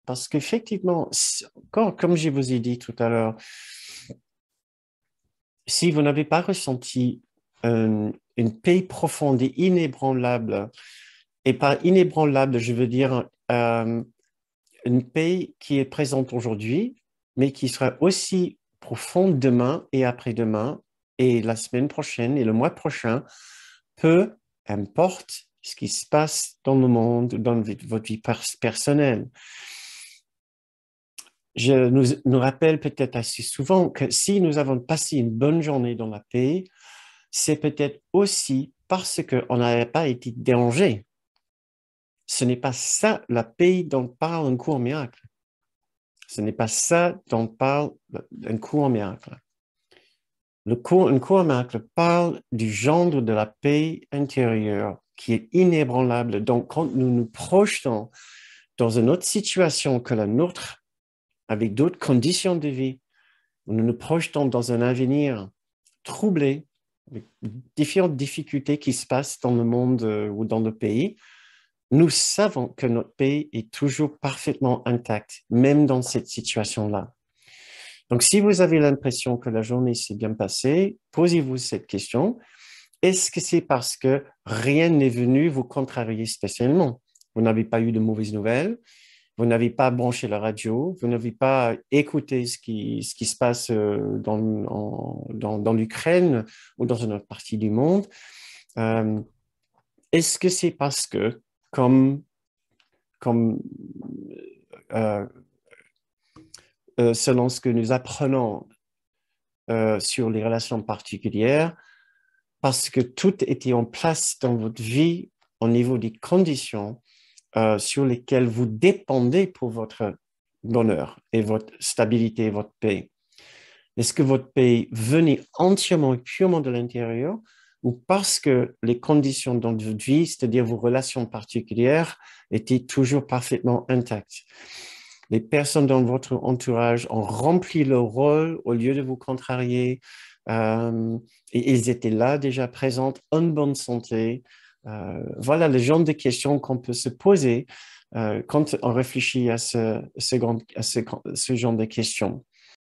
Parce qu'effectivement, comme je vous ai dit tout à l'heure, si vous n'avez pas ressenti une paix profonde et inébranlable, et par inébranlable, je veux dire une paix qui est présente aujourd'hui, mais qui sera aussi profonde demain et après-demain, et la semaine prochaine et le mois prochain, peu importe ce qui se passe dans le monde, dans votre vie personnelle. Je nous rappelle peut-être assez souvent que si nous avons passé une bonne journée dans la paix, c'est peut-être aussi parce qu'on n'avait pas été dérangé. Ce n'est pas ça la paix dont parle un cours miracle. Ce n'est pas ça dont parle un cours miracle. Un cours miracle parle du genre de la paix intérieure qui est inébranlable. Donc, quand nous nous projetons dans une autre situation que la nôtre, avec d'autres conditions de vie, nous nous projetons dans un avenir troublé, avec différentes difficultés qui se passent dans le monde ou dans le pays, nous savons que notre pays est toujours parfaitement intact, même dans cette situation-là. Donc, si vous avez l'impression que la journée s'est bien passée, posez-vous cette question. Est-ce que c'est parce que rien n'est venu vous contrarier spécialement? Vous n'avez pas eu de mauvaises nouvelles, vous n'avez pas branché la radio, vous n'avez pas écouté ce qui se passe dans l'Ukraine ou dans une autre partie du monde. Euh, Est-ce que c'est parce que, comme euh, selon ce que nous apprenons sur les relations particulières, parce que tout était en place dans votre vie au niveau des conditions sur lesquelles vous dépendez pour votre bonheur et votre stabilité et votre paix. Est-ce que votre paix venait entièrement et purement de l'intérieur ou parce que les conditions dans votre vie, c'est-à-dire vos relations particulières, étaient toujours parfaitement intactes? Les personnes dans votre entourage ont rempli leur rôle au lieu de vous contrarier. Et ils étaient là déjà présentes, en bonne santé. Voilà le genre de questions qu'on peut se poser quand on réfléchit à ce genre de questions.